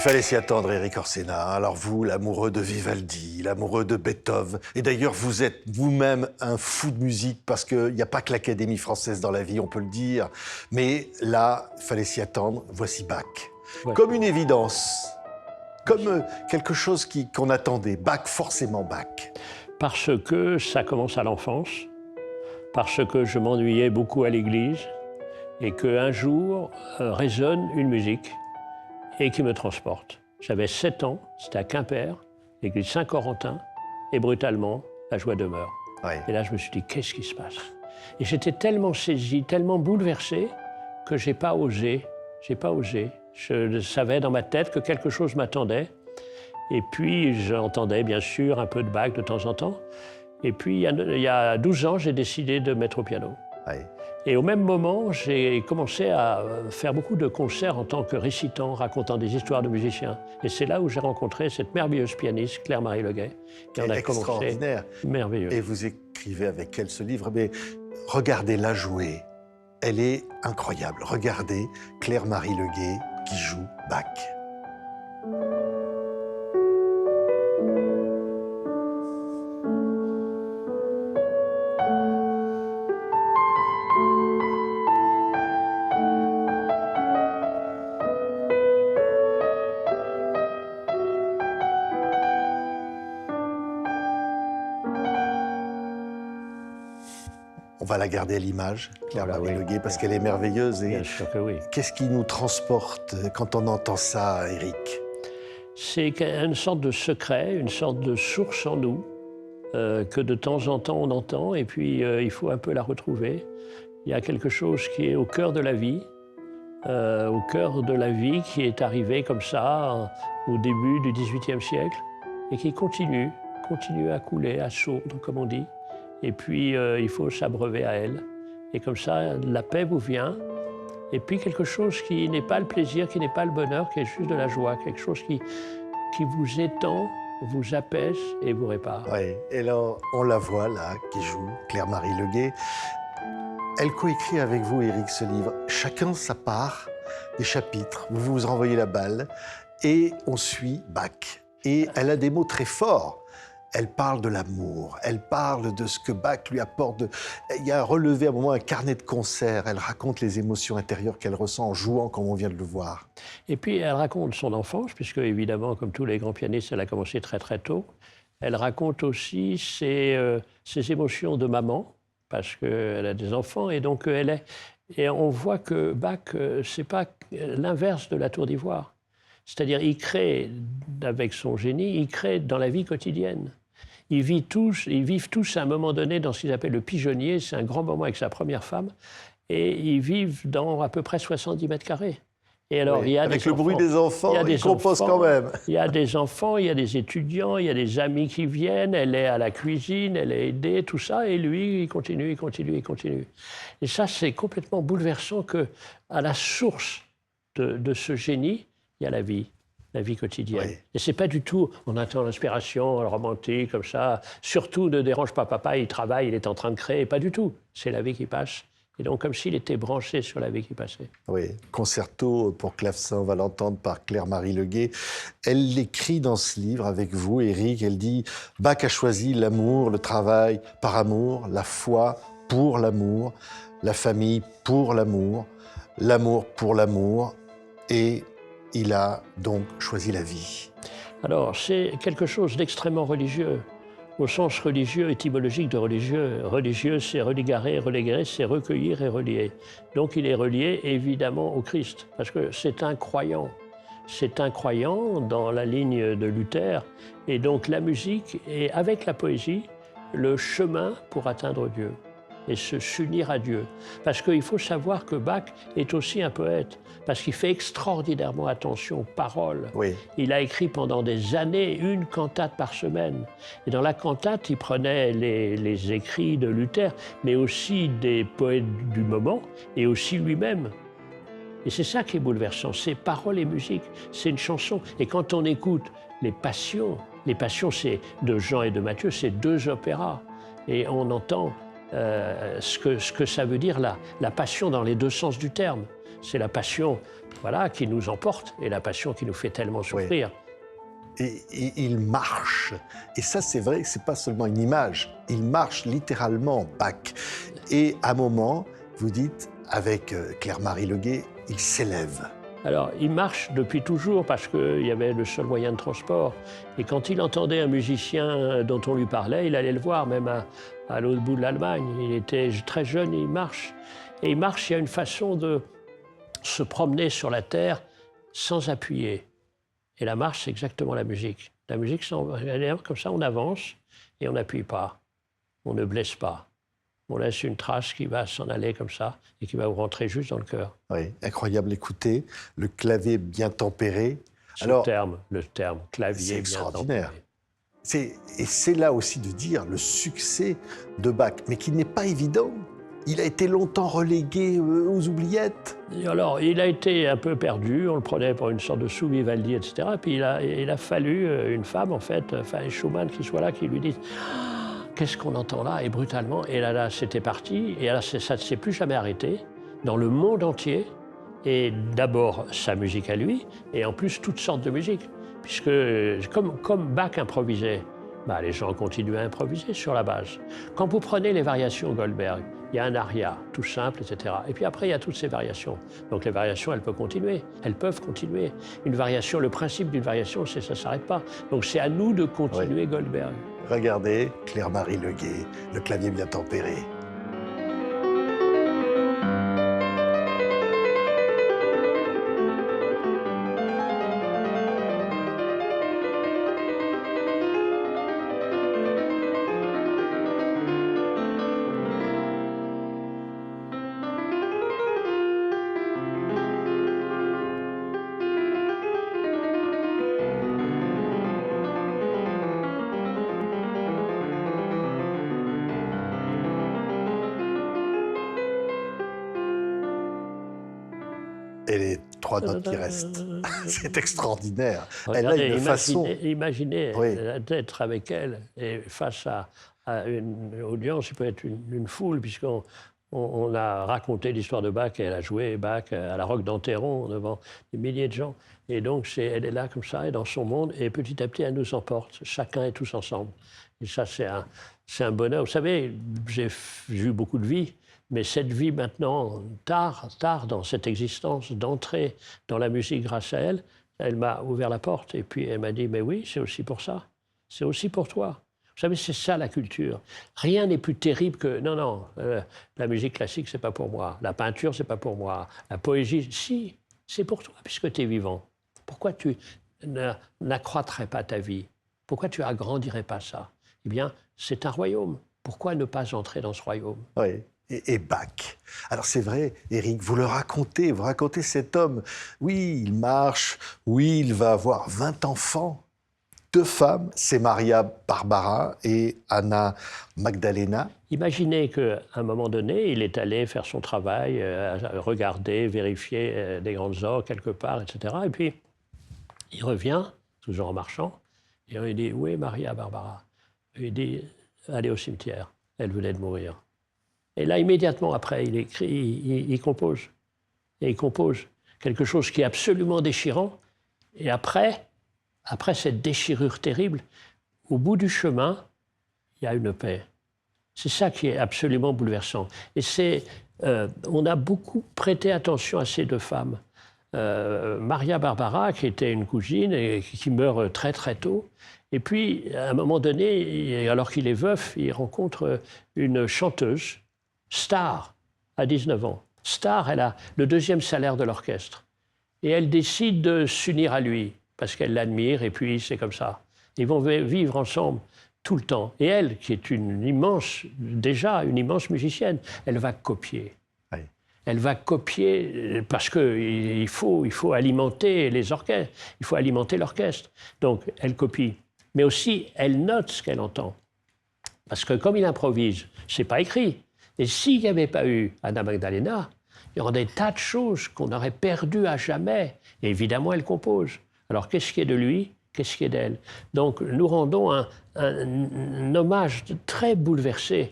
Il fallait s'y attendre, Éric Orsena. Alors vous, l'amoureux de Vivaldi, l'amoureux de Beethoven, et d'ailleurs vous êtes vous-même un fou de musique parce qu'il n'y a pas que l'Académie française dans la vie, on peut le dire. Mais là, il fallait s'y attendre, voici Bach. Ouais. Comme une évidence, comme quelque chose qu'on attendait. Bach, forcément Bach. Parce que ça commence à l'enfance, parce que je m'ennuyais beaucoup à l'église, et qu'un jour résonne une musique et qui me transporte. J'avais 7 ans, c'était à Quimper, l'église Saint-Corentin, et brutalement, la joie demeure. Ouais. Et là, je me suis dit, qu'est-ce qui se passe? Et j'étais tellement saisi, tellement bouleversé, que j'ai pas osé. Je savais dans ma tête que quelque chose m'attendait. Et puis, j'entendais bien sûr un peu de Bach de temps en temps. Et puis, il y a 12 ans, j'ai décidé de me mettre au piano. Ouais. Et au même moment, j'ai commencé à faire beaucoup de concerts en tant que récitant, racontant des histoires de musiciens. Et c'est là où j'ai rencontré cette merveilleuse pianiste, Claire-Marie Leguet. Et on a extraordinaire. Merveilleux. Et vous écrivez avec elle ce livre, mais regardez-la jouer. Elle est incroyable. Regardez Claire-Marie Leguet qui joue Bach. On va la garder à l'image, Claire-Marie Leguet, parce qu'elle est merveilleuse. Et bien sûr que oui. Qu'est-ce qui nous transporte quand on entend ça, Éric? C'est une sorte de secret, une sorte de source en nous, que de temps en temps on entend, et puis il faut un peu la retrouver. Il y a quelque chose qui est au cœur de la vie, qui est arrivé comme ça au début du XVIIIe siècle, et qui continue à couler, à sourdre, comme on dit. Et puis, il faut s'abreuver à elle. Et comme ça, la paix vous vient. Et puis, quelque chose qui n'est pas le plaisir, qui n'est pas le bonheur, qui est juste de la joie. Quelque chose qui vous étend, vous apaise et vous répare. Oui, et là, on la voit, là, qui joue, Claire-Marie Leguet. Elle coécrit avec vous, Éric, ce livre. Chacun sa part des chapitres. Vous vous renvoyez la balle et on suit Bach. Et elle a des mots très forts. Elle parle de l'amour, elle parle de ce que Bach lui apporte. Il y a relevé à un moment un carnet de concert. Elle raconte les émotions intérieures qu'elle ressent en jouant, comme on vient de le voir. Et puis elle raconte son enfance, puisque évidemment, comme tous les grands pianistes, elle a commencé très très tôt. Elle raconte aussi ses émotions de maman, parce qu'elle a des enfants, et donc et on voit que Bach, c'est pas l'inverse de la Tour d'Ivoire. C'est-à-dire, il crée, avec son génie, il crée dans la vie quotidienne. Ils vivent tous à un moment donné dans ce qu'ils appellent le pigeonnier, c'est un grand moment avec sa première femme, et ils vivent dans à peu près 70 mètres carrés. Et alors, oui, avec le bruit des enfants, ils composent quand même. Il y a des enfants, il y a des étudiants, il y a des amis qui viennent, elle est à la cuisine, elle est aidée, tout ça, et lui, il continue. Et ça, c'est complètement bouleversant qu'à la source de ce génie, il y a la vie quotidienne. Oui. Et c'est pas du tout, on attend l'inspiration, romantique, comme ça. Surtout, ne dérange pas papa, il travaille, il est en train de créer. Pas du tout. C'est la vie qui passe. Et donc, comme s'il était branché sur la vie qui passait. Oui, concerto pour clavecin, on va l'entendre par Claire-Marie Leguet. Elle l'écrit dans ce livre avec vous, Éric. Elle dit « Bach a choisi l'amour, le travail par amour, la foi pour l'amour, la famille pour l'amour pour l'amour. » Et il a donc choisi la vie. Alors, c'est quelque chose d'extrêmement religieux, au sens religieux, étymologique de religieux. Religieux, c'est religarer, reléguer, c'est recueillir et relier. Donc, il est relié évidemment au Christ, parce que c'est un croyant. C'est un croyant dans la ligne de Luther. Et donc, la musique est, avec la poésie, le chemin pour atteindre Dieu et s'unir à Dieu. Parce qu'il faut savoir que Bach est aussi un poète, parce qu'il fait extraordinairement attention aux paroles. Oui. Il a écrit pendant des années une cantate par semaine. Et dans la cantate, il prenait les écrits de Luther, mais aussi des poètes du moment, et aussi lui-même. Et c'est ça qui est bouleversant, c'est paroles et musique, c'est une chanson. Et quand on écoute les Passions, c'est de Jean et de Matthieu, c'est 2 opéras. Et on entend ce que ça veut dire, la passion dans les 2 sens du terme. C'est la passion voilà, qui nous emporte, et la passion qui nous fait tellement souffrir. Et il marche. Et ça, c'est vrai, c'est pas seulement une image. Il marche littéralement, Bach. Et à un moment, vous dites, avec Claire-Marie Leguet, il s'élève. Alors, il marche depuis toujours parce qu'il y avait le seul moyen de transport. Et quand il entendait un musicien dont on lui parlait, il allait le voir, même à l'autre bout de l'Allemagne. Il était très jeune, il marche. Et il marche, il y a une façon de se promener sur la terre sans appuyer. Et la marche, c'est exactement la musique. La musique, comme ça, on avance et on n'appuie pas. On ne blesse pas. On laisse une trace qui va s'en aller comme ça et qui va vous rentrer juste dans le cœur. Oui, incroyable. Écoutez, le clavier bien tempéré. Le terme, clavier c'est bien extraordinaire. tempéré. Et c'est là aussi de dire le succès de Bach, mais qui n'est pas évident. Il a été longtemps relégué aux oubliettes. Et alors, il a été un peu perdu, on le prenait pour une sorte de sous-Vivaldi, etc. Puis il a fallu une femme, en fait, Schumann, qui soit là, qui lui dise « Qu'est-ce qu'on entend là ?» Et brutalement, et là, c'était parti, et là, ça ne s'est plus jamais arrêté, dans le monde entier, et d'abord sa musique à lui, et en plus toutes sortes de musiques. Puisque, comme Bach improvisait, les gens continuent à improviser sur la base. Quand vous prenez les variations Goldberg, il y a un aria, tout simple, etc. Et puis après, il y a toutes ces variations. Donc les variations, elles peuvent continuer. Une variation, le principe d'une variation, c'est que ça ne s'arrête pas. Donc c'est à nous de continuer Goldberg. Regardez, Claire-Marie Leguet, le clavier bien tempéré. Et les 3 notes qui restent. C'est extraordinaire. Regardez, elle a une façon... Imaginez d'être avec elle et face à une audience, il peut être une foule, puisqu'on a raconté l'histoire de Bach, et elle a joué Bach à la Roque d'Enterron devant des milliers de gens. Et donc, elle est là comme ça, et dans son monde, et petit à petit, elle nous emporte, chacun et tous ensemble. Et ça, c'est un bonheur. Vous savez, j'ai eu beaucoup de vie. Mais cette vie maintenant, tard dans cette existence, d'entrer dans la musique grâce à elle, elle m'a ouvert la porte et puis elle m'a dit « Mais oui, c'est aussi pour ça, c'est aussi pour toi ». Vous savez, c'est ça la culture. Rien n'est plus terrible que « Non, la musique classique, c'est pas pour moi. La peinture, c'est pas pour moi. La poésie, si, c'est pour toi puisque tu es vivant. Pourquoi tu n'accroîtrais pas ta vie? Pourquoi tu agrandirais pas ça? Eh bien, c'est un royaume. Pourquoi ne pas entrer dans ce royaume? » Oui. Et Bach. Alors c'est vrai, Éric, vous racontez cet homme. Oui, il marche, oui, il va avoir 20 enfants. 2 femmes, c'est Maria Barbara et Anna Magdalena. Imaginez qu'à un moment donné, il est allé faire son travail, regarder, vérifier des grandes œuvres quelque part, etc. Et puis, il revient, toujours en marchant, et il dit « Où est Maria Barbara ?» Il dit « Allez au cimetière, elle venait de mourir. » Et là, immédiatement après, il écrit, il compose. Et il compose quelque chose qui est absolument déchirant. Et après cette déchirure terrible, au bout du chemin, il y a une paix. C'est ça qui est absolument bouleversant. Et on a beaucoup prêté attention à ces 2 femmes. Maria Barbara, qui était une cousine et qui meurt très très tôt. Et puis, à un moment donné, alors qu'il est veuf, il rencontre une chanteuse, star, à 19 ans. Star, elle a le 2e salaire de l'orchestre. Et elle décide de s'unir à lui, parce qu'elle l'admire, et puis c'est comme ça. Ils vont vivre ensemble tout le temps. Et elle, qui est déjà une immense musicienne, elle va copier. Oui. Elle va copier, parce qu'il faut alimenter les orchestres, il faut alimenter l'orchestre. Donc, elle copie. Mais aussi, elle note ce qu'elle entend. Parce que comme il improvise, c'est pas écrit. Et s'il n'y avait pas eu Anna Magdalena, il y aurait des tas de choses qu'on aurait perdues à jamais. Et évidemment, elle compose. Alors, qu'est-ce qui est de lui? Qu'est-ce qui est d'elle? Donc, nous rendons un hommage très bouleversé.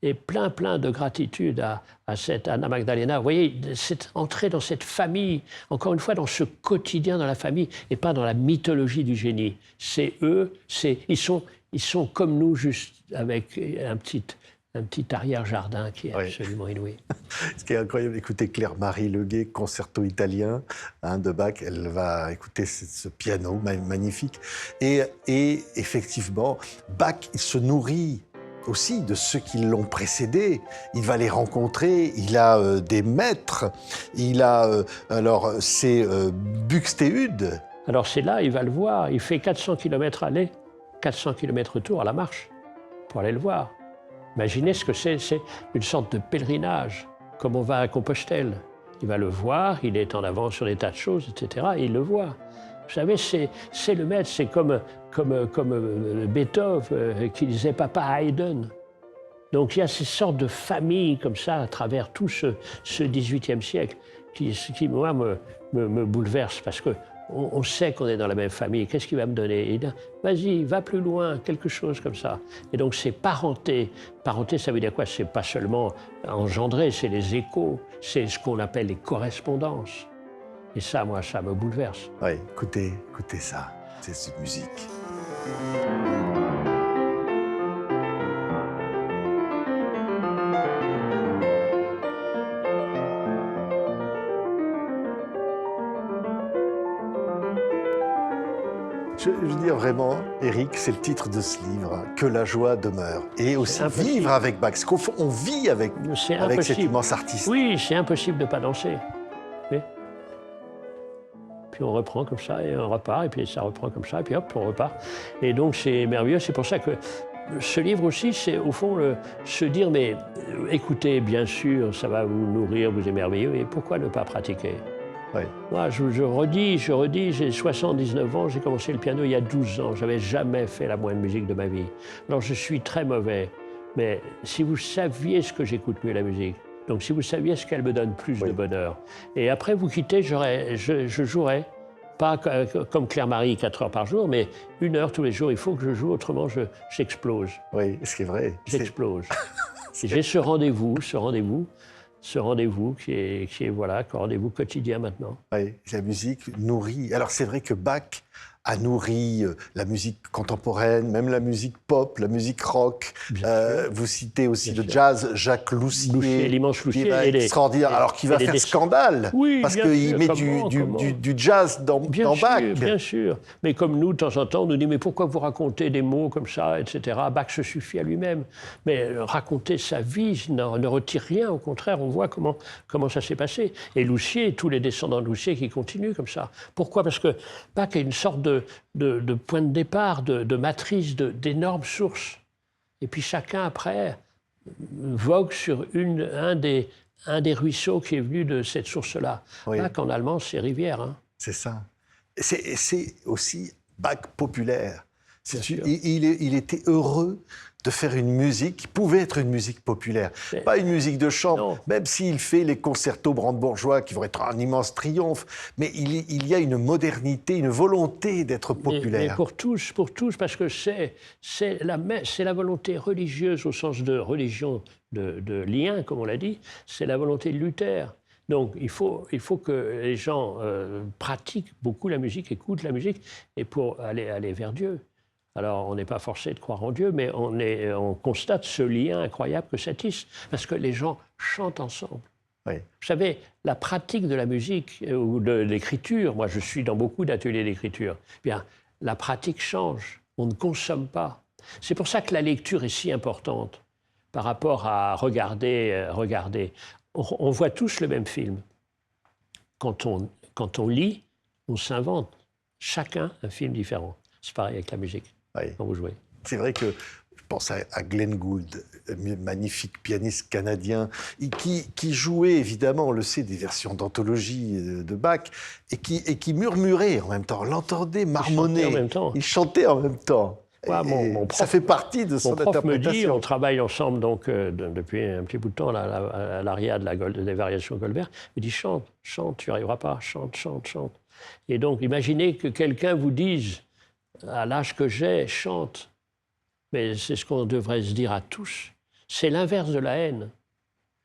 et plein de gratitude à cette Anna Magdalena. Vous voyez, c'est entrer dans cette famille, encore une fois, dans ce quotidien dans la famille, et pas dans la mythologie du génie. C'est eux, ils sont comme nous, juste avec un petit arrière-jardin qui est absolument inouï. Ce qui est incroyable, écoutez Claire-Marie Leguet, concerto italien de Bach, elle va écouter ce piano magnifique. Et effectivement, Bach, il se nourrit aussi de ceux qui l'ont précédé. Il va les rencontrer, il a des maîtres, il a, c'est Buxtehude. Alors c'est là, il va le voir, il fait 400 km aller, 400 km retour à la marche pour aller le voir. Imaginez ce que c'est une sorte de pèlerinage, comme on va à Compostelle. Il va le voir, il est en avance sur des tas de choses, etc., et il le voit. Vous savez, c'est le maître, c'est comme Beethoven qui disait « Papa Haydn ». Donc il y a ces sortes de familles comme ça à travers tout ce XVIIIe siècle qui moi, me bouleverse parce que on sait qu'on est dans la même famille. Qu'est-ce qu'il va me donner? Il dit, vas-y, va plus loin, quelque chose comme ça. Et donc, c'est parenté. Parenté, ça veut dire quoi? C'est pas seulement engendré, c'est les échos, c'est ce qu'on appelle les correspondances. Et ça, moi, ça me bouleverse. Oui, écoutez ça, c'est cette musique. Je veux dire vraiment, Éric, c'est le titre de ce livre, Que la joie demeure. Et aussi vivre avec Bach. Parce qu'au fond, on vit avec cet immense artiste. Oui, c'est impossible de ne pas danser. Oui. Puis on reprend comme ça et on repart, et puis ça reprend comme ça, et puis hop, on repart. Et donc c'est merveilleux, c'est pour ça que ce livre aussi, c'est au fond se dire, mais écoutez, bien sûr, ça va vous nourrir, vous émerveiller, mais pourquoi ne pas pratiquer? Oui. Moi, je redis, j'ai 79 ans, j'ai commencé le piano il y a 12 ans. Je n'avais jamais fait la moindre musique de ma vie. Alors, je suis très mauvais. Mais si vous saviez ce que j'écoute mieux la musique, donc si vous saviez ce qu'elle me donne plus de bonheur, et après vous quitter, je jouerai, pas comme Claire-Marie 4 heures par jour, mais 1 heure tous les jours. Il faut que je joue, autrement j'explose. Oui, ce qui est vrai. J'explose. J'ai ce rendez-vous qui est voilà, un rendez-vous quotidien maintenant. Oui, la musique nourrit. Alors c'est vrai que Bach a nourri la musique contemporaine, même la musique pop, la musique rock. Vous citez aussi le jazz, Jacques Loussier, l'immense Loussier, qui va extraordinaire, alors qui va faire scandale, parce qu'il met du jazz dans Bach. Bien sûr, mais comme nous, de temps en temps, on nous dit « mais pourquoi vous racontez des mots comme ça, etc. » Bach se suffit à lui-même, mais raconter sa vie ne retire rien, au contraire, on voit comment ça s'est passé. Et Loussier, tous les descendants de Loussier qui continuent comme ça. Pourquoi? Parce que Bach est une sorte de point de départ, de matrice, d'énormes sources. Et puis chacun, après, vogue sur un des ruisseaux qui est venu de cette source-là. Oui. Bach, en allemand, c'est rivière. Hein. C'est ça. C'est aussi Bach populaire. Il était heureux de faire une musique qui pouvait être une musique populaire. Pas une musique de chambre, non. Même s'il fait les concertos brandebourgeois qui vont être un immense triomphe, mais il y a une modernité, une volonté d'être populaire. Mais pour tous, parce que c'est la volonté religieuse au sens de religion, de lien, comme on l'a dit, c'est la volonté de Luther. Donc il faut que les gens pratiquent beaucoup la musique, écoutent la musique, et pour aller vers Dieu. Alors, on n'est pas forcé de croire en Dieu, mais on constate ce lien incroyable que ça tisse, parce que les gens chantent ensemble. Oui. Vous savez, la pratique de la musique ou de l'écriture, moi je suis dans beaucoup d'ateliers d'écriture, bien, la pratique change, on ne consomme pas. C'est pour ça que la lecture est si importante par rapport à regarder. On voit tous le même film. Quand on lit, on s'invente chacun un film différent. C'est pareil avec la musique. Oui. Quand vous jouez. C'est vrai que je pense à Glenn Gould, magnifique pianiste canadien, qui jouait évidemment, on le sait, des versions d'anthologie de Bach, et qui murmurait en même temps, l'entendait marmonner. Il chantait en même temps. Ouais, mon prof, ça fait partie de son interprétation. Mon prof me dit, on travaille ensemble donc, depuis un petit bout de temps à l'aria des variations Goldberg, il me dit chante, tu n'y arriveras pas, chante. Et donc imaginez que quelqu'un vous dise, à l'âge que j'ai, chante. Mais c'est ce qu'on devrait se dire à tous. C'est l'inverse de la haine,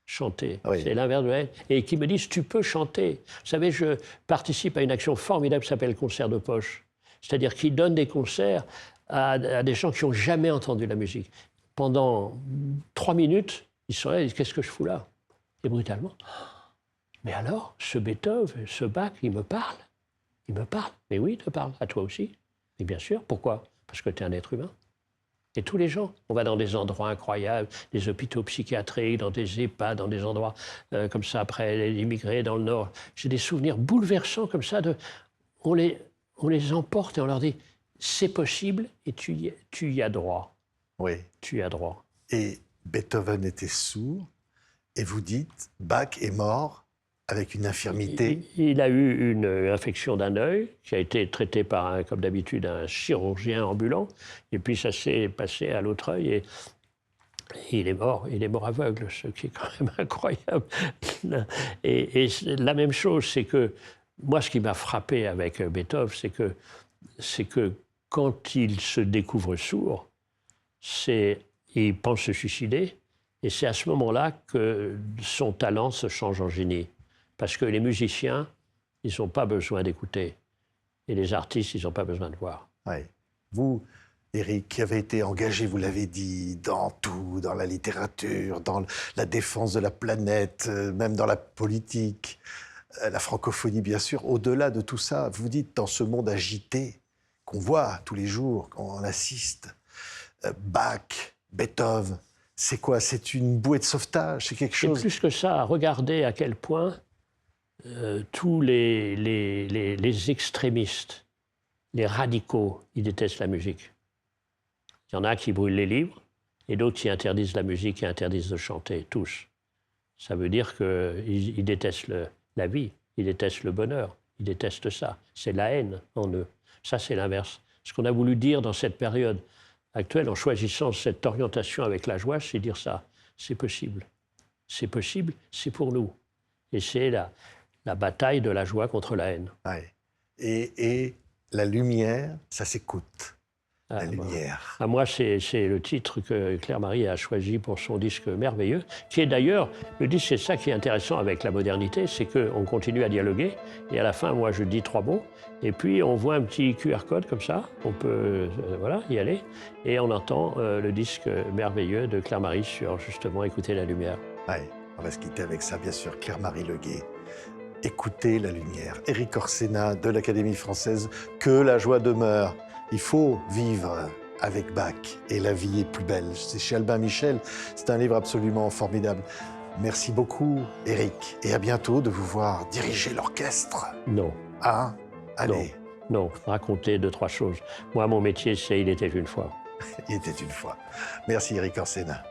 chanter. Oui. C'est l'inverse de la haine. Et qui me disent, tu peux chanter. Vous savez, je participe à une action formidable qui s'appelle Concert de poche. C'est-à-dire qu'ils donnent des concerts à des gens qui n'ont jamais entendu la musique. Pendant 3 minutes, ils sont là et disent, qu'est-ce que je fous là? Et brutalement, mais alors, ce Beethoven, ce Bach, il me parle. Il me parle. Mais oui, il te parle. À toi aussi. Et bien sûr. Pourquoi? Parce que tu es un être humain. Et tous les gens. On va dans des endroits incroyables, des hôpitaux psychiatriques, dans des EHPAD, dans des endroits comme ça, après les immigrés dans le Nord. J'ai des souvenirs bouleversants comme ça. On les emporte et on leur dit, c'est possible et tu y as droit. Oui. Tu y as droit. Et Beethoven était sourd. Et vous dites, Bach est mort avec une infirmité. Il a eu une infection d'un œil qui a été traitée par, comme d'habitude, un chirurgien ambulant. Et puis ça s'est passé à l'autre œil et il est mort aveugle, ce qui est quand même incroyable. Et la même chose, c'est que moi, ce qui m'a frappé avec Beethoven, c'est que quand il se découvre sourd, il pense se suicider. Et c'est à ce moment-là que son talent se change en génie. Parce que les musiciens, ils n'ont pas besoin d'écouter. Et les artistes, ils n'ont pas besoin de voir. Oui. Vous, Éric, qui avez été engagé, vous l'avez dit, dans tout, dans la littérature, dans la défense de la planète, même dans la politique, la francophonie, bien sûr. Au-delà de tout ça, vous dites, dans ce monde agité qu'on voit tous les jours, qu'on assiste, Bach, Beethoven, c'est quoi? C'est une bouée de sauvetage? C'est quelque chose... Et plus que ça, regardez à quel point tous les extrémistes, les radicaux, ils détestent la musique. Il y en a qui brûlent les livres et d'autres qui interdisent la musique et interdisent de chanter, tous. Ça veut dire qu'ils détestent la vie, ils détestent le bonheur, ils détestent ça. C'est la haine en eux. Ça, c'est l'inverse. Ce qu'on a voulu dire dans cette période actuelle, en choisissant cette orientation avec la joie, c'est dire ça. C'est possible. C'est possible, c'est pour nous. Et c'est la bataille de la joie contre la haine. Ouais. Et la lumière, ça s'écoute. La lumière. Moi, c'est le titre que Claire-Marie a choisi pour son disque merveilleux, qui est d'ailleurs, le disque, c'est ça qui est intéressant avec la modernité, c'est qu'on continue à dialoguer, et à la fin, moi, je dis 3 mots, et puis on voit un petit QR code comme ça, on peut voilà, y aller, et on entend le disque merveilleux de Claire-Marie sur, justement, Écouter la lumière. Ouais. On va se quitter avec ça, bien sûr, Claire-Marie Leguet. Écoutez la lumière. Éric Orsena de l'Académie française, que la joie demeure. Il faut vivre avec Bach et la vie est plus belle. C'est chez Albin Michel, c'est un livre absolument formidable. Merci beaucoup, Éric, et à bientôt de vous voir diriger l'orchestre. Non. Hein? Allez. Non, raconter 2, 3 choses. Moi, mon métier, c'est « Il était une fois ». Il était une fois. Merci, Éric Orsena.